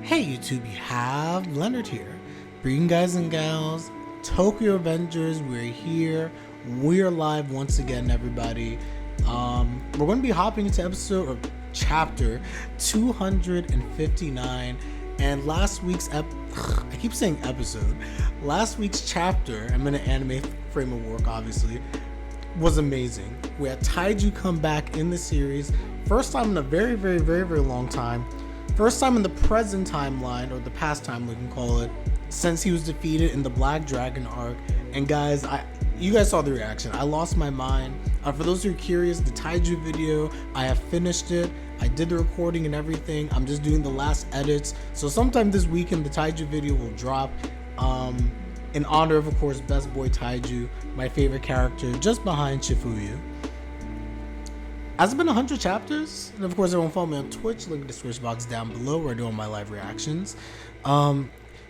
Hey YouTube, you have Leonard here, bringing guys and gals, Tokyo Avengers. We're here, we're live once again, everybody. We're going to be hopping into episode or chapter 259, and last week's I keep saying episode. Last week's chapter, I'm in an anime frame of work, obviously, was amazing. We had Taiju come back in the series, first time in a very long time. First time in the present timeline, or the past time we can call it, since he was defeated in the Black Dragon arc. And guys, you guys saw the reaction. I lost my mind. For those who are curious, the Taiju video, I have finished it. I did the recording and everything. I'm just doing the last edits. So sometime this weekend, the Taiju video will drop. In honor of course, Best Boy Taiju, my favorite character, just behind Shifuya. Has it been 100 chapters? And of course, everyone follow me on Twitch, link in the description box down below where I do all my live reactions.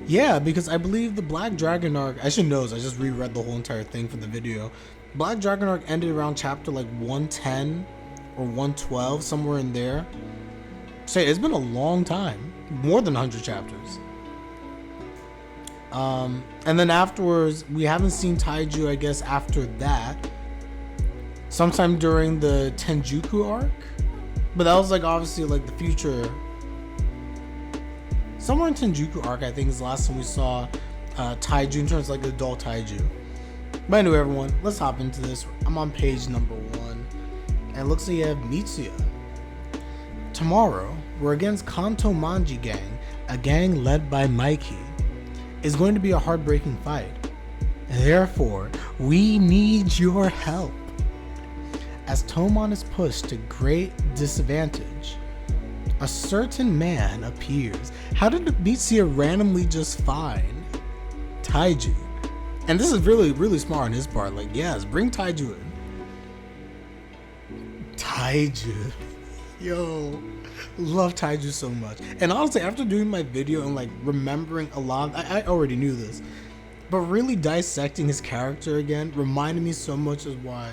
Yeah, because I believe the Black Dragon arc, I should know this, I just reread the whole entire thing for the video. Black Dragon arc ended around chapter like 110 or 112, somewhere in there. So it's been a long time, more than 100 chapters. And then afterwards, we haven't seen Taiju, I guess, after that. Sometime during the Tenjuku arc, but that was like obviously like the future. Somewhere in Tenjuku arc, I think is the last time we saw Taiju in terms of like adult Taiju. But anyway, everyone, let's hop into this. I'm on page number 1, and it looks like you have Mitsuya. Tomorrow, we're against Kanto Manji gang, a gang led by Mikey. It's going to be a heartbreaking fight. Therefore, we need your help. As Tomon is pushed to great disadvantage, a certain man appears. How did Mitsuya randomly just find Taiju? And this is really smart on his part. Like, yes, bring Taiju in. Taiju. Yo, love Taiju so much. And honestly, after doing my video and like remembering a lot, I already knew this, but really dissecting his character again reminded me so much of why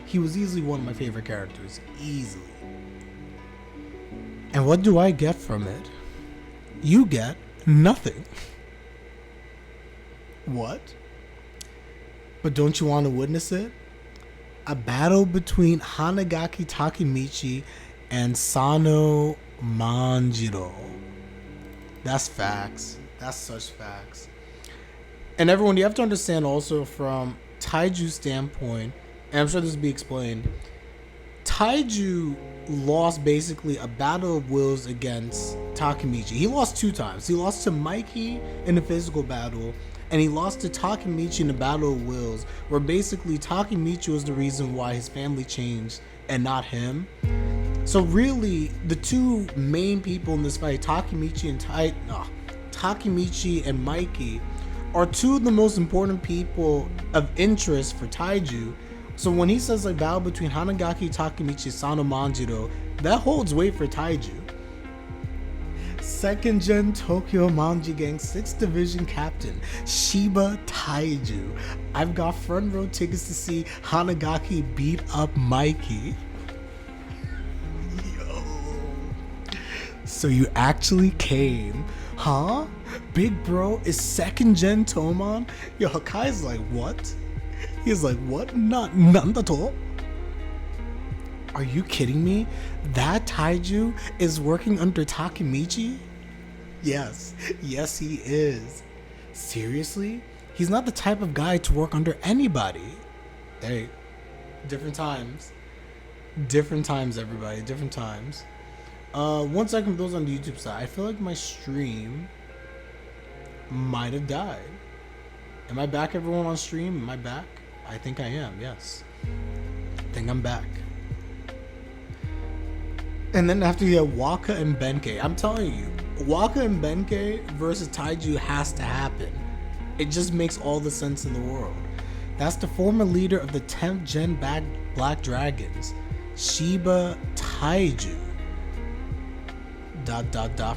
he was easily one of my favorite characters. Easily. And what do I get from it? You get nothing. What? But don't you want to witness it? A battle between Hanagaki Takemitchy and Sano Manjiro. That's facts. That's such facts. And everyone, you have to understand also from Taiju's standpoint, and I'm sure this will be explained, Taiju lost basically a battle of wills against Takemitchy. He lost 2 times. He lost to Mikey in a physical battle, and he lost to Takemitchy in a battle of wills, where basically Takemitchy was the reason why his family changed and not him. So really, the 2 main people in this fight, Takemitchy and Mikey, are 2 of the most important people of interest for Taiju. So when he says like battle between Hanagaki Takemitchy and Sano Manjiro, that holds weight for Taiju. 2nd Gen Tokyo Manji Gang 6th Division Captain Shiba Taiju. I've got front row tickets to see Hanagaki beat up Mikey. Yo. So you actually came, huh? Big bro is 2nd Gen Tomon? Yo, Hakai's like, what? He's like, what? Nandato? Are you kidding me? That Taiju is working under Takemitchy? Yes, he is. Seriously? He's not the type of guy to work under anybody. Hey, different times. Different times, everybody, different times. 1 second for those on the YouTube side. I feel like my stream might have died. Am I back, everyone, on stream? Am I back? I think I am, yes. I think I'm back. And then after you have Waka and Benkei. I'm telling you, Waka and Benkei versus Taiju has to happen. It just makes all the sense in the world. That's the former leader of the 10th Gen Black Dragons, Shiba Taiju. ...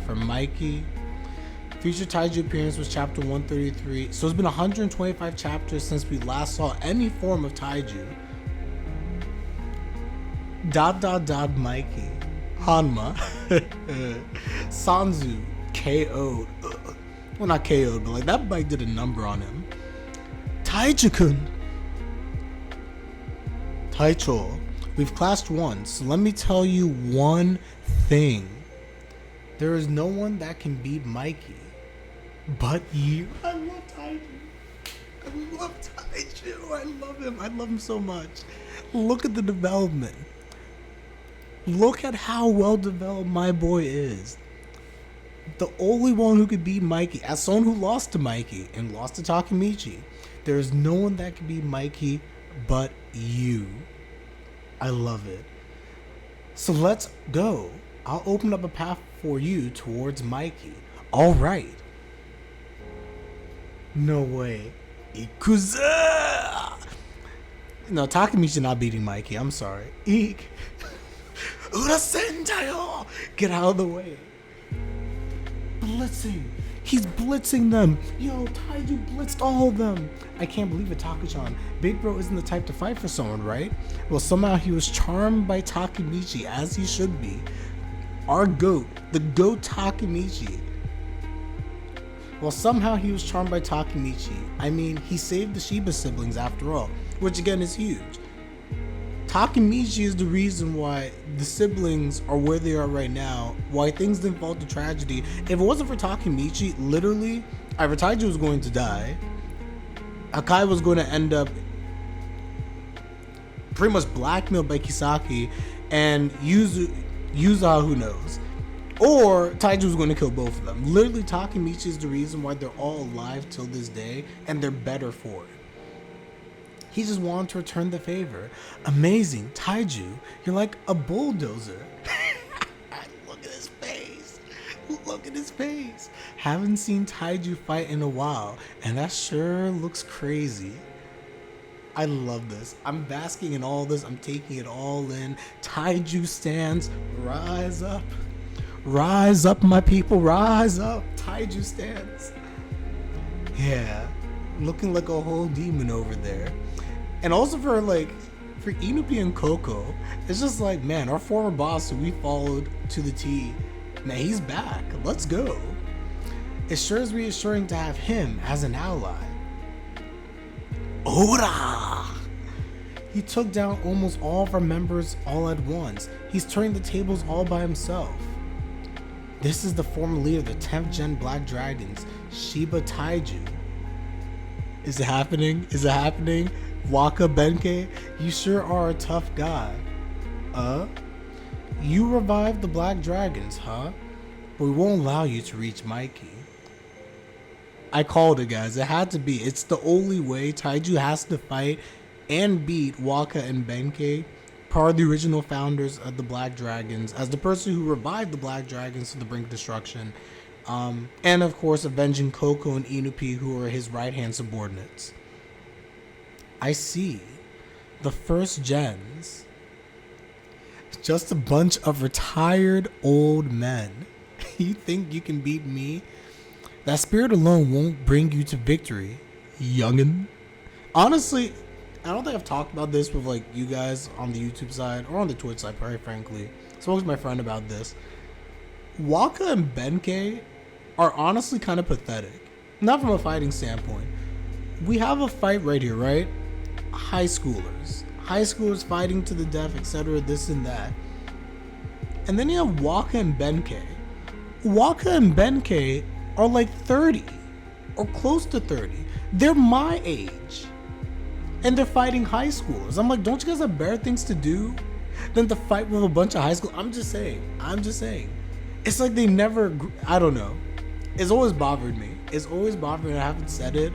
for Mikey. Future Taiju appearance was chapter 133. So it's been 125 chapters since we last saw any form of Taiju. ... Mikey. Hanma. Sanzu. KO'd. Well, not KO'd, but like that bike did a number on him. Taiju-kun. Taicho, we've clashed once, so let me tell you one thing. There is no one that can beat Mikey but you. I love Taiju. I love Taiju. I love him. I love him so much. Look at the development. Look at how well developed my boy is. The only one who could beat Mikey, as someone who lost to Mikey and lost to Takemitchy, there is no one that can beat Mikey but you. I love it. So let's go. I'll open up a path for you towards Mikey. All right. No way. Ikuza! No, Takemitchy not beating Mikey. I'm sorry. Eek. Urasendayo! Get out of the way. Blitzing. He's blitzing them. Yo, Taiju blitzed all of them. I can't believe it, Taku-chan. Big Bro isn't the type to fight for someone, right? Well, somehow he was charmed by Takemitchy, as he should be. Our GOAT, the GOAT Takemitchy. Well, somehow he was charmed by Takemitchy. I mean, he saved the Shiba siblings after all, which again is huge. Takemitchy is the reason why the siblings are where they are right now, why things didn't fall to tragedy. If it wasn't for Takemitchy, literally, either Taiju was going to die, Akai was going to end up pretty much blackmailed by Kisaki, and Yuza, who knows? Or Taiju was going to kill both of them. Literally, Takemitchy is the reason why they're all alive till this day, and they're better for it. He just wanted to return the favor. Amazing. Taiju, you're like a bulldozer. Look at his face. Look at his face. Haven't seen Taiju fight in a while, and that sure looks crazy. I love this. I'm basking in all this. I'm taking it all in. Taiju stands. Rise up. Rise up, my people. Rise up. Taiju stands. Yeah. Looking like a whole demon over there. And also for Innupi and Coco, it's just like, man, our former boss who we followed to the T, man, he's back. Let's go. It sure is reassuring to have him as an ally. Ora! He took down almost all of our members all at once. He's turning the tables all by himself. This is the former leader of the 10th Gen Black Dragons, Shiba Taiju. Is it happening? Is it happening? Waka Benkei, you sure are a tough guy. You revived the Black Dragons, huh? But we won't allow you to reach Mikey. I called it, guys. It had to be. It's the only way. Taiju has to fight and beat Waka and Benkei, part of the original founders of the Black Dragons, as the person who revived the Black Dragons to the brink of destruction. And of course, avenging Coco and Innupi, who are his right-hand subordinates. I see. The first gens. Just a bunch of retired old men. You think you can beat me? That spirit alone won't bring you to victory, youngin'. Honestly, I don't think I've talked about this with you guys on the YouTube side or on the Twitch side, very frankly. I spoke to my friend about this. Waka and Benkei are honestly kind of pathetic. Not from a fighting standpoint. We have a fight right here, right? High schoolers fighting to the death, etc., this and that. And then you have Waka and Benkei. Waka and Benkei are 30 or close to 30. They're my age. And they're fighting high schoolers. I'm like, don't you guys have better things to do than to fight with a bunch of high school? I'm just saying. It's like they never, I don't know. It's always bothered me. I haven't said it.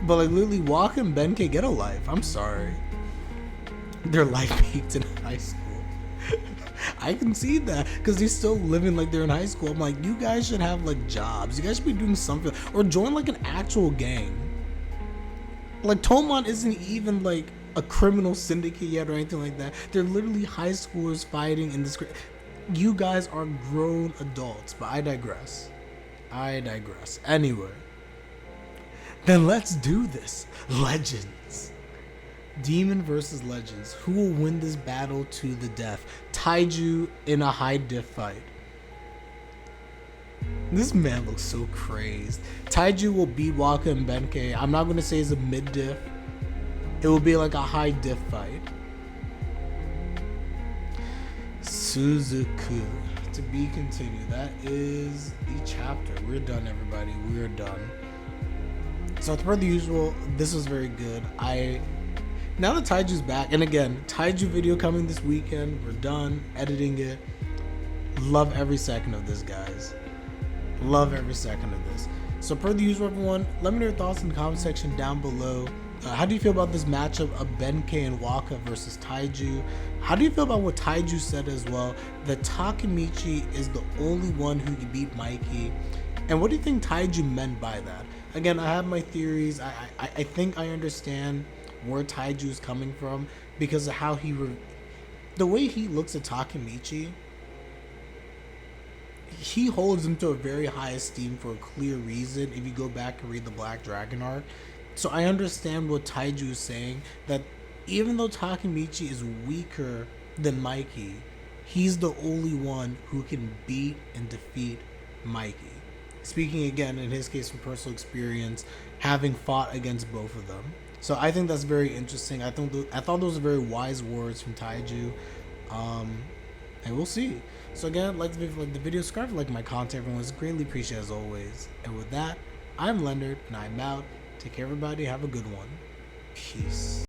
But literally, Waka and Benkei, get a life. I'm sorry. Their life peaked in high school. I can see that because they're still living like they're in high school. I'm like, you guys should have jobs. You guys should be doing something or join an actual gang. Tomon isn't even a criminal syndicate yet or anything like that. They're literally high schoolers fighting in this. You guys are grown adults, but I digress. Anyway. Then let's do this. Legends. Demon versus Legends. Who will win this battle to the death? Taiju in a high diff fight. This man looks so crazed. Taiju will beat Waka and Benkei. I'm not gonna say it's a mid diff. It will be like a high diff fight. Suzuku. To be continued. That is the chapter. We're done, everybody. We're done. So per the usual, this was very good. Now that Taiju's back, and again, Taiju video coming this weekend. We're done editing it. Love every second of this, guys. Love every second of this. So per the usual, everyone, let me know your thoughts in the comment section down below. How do you feel about this matchup of Benkei and Waka versus Taiju? How do you feel about what Taiju said as well, that Takemitchy is the only one who can beat Mikey? And what do you think Taiju meant by that? Again, I have my theories. I think I understand where Taiju is coming from because of how the way he looks at Takemitchy. He holds him to a very high esteem for a clear reason if you go back and read the Black Dragon arc. So I understand what Taiju is saying, that even though Takemitchy is weaker than Mikey, he's the only one who can beat and defeat Mikey. Speaking again, in his case, from personal experience, having fought against both of them. So I think that's very interesting. I thought those were very wise words from Taiju. And we'll see. So again, like the video, subscribe, like my content, everyone. It's greatly appreciated as always. And with that, I'm Leonard, and I'm out. Take care, everybody. Have a good one. Peace.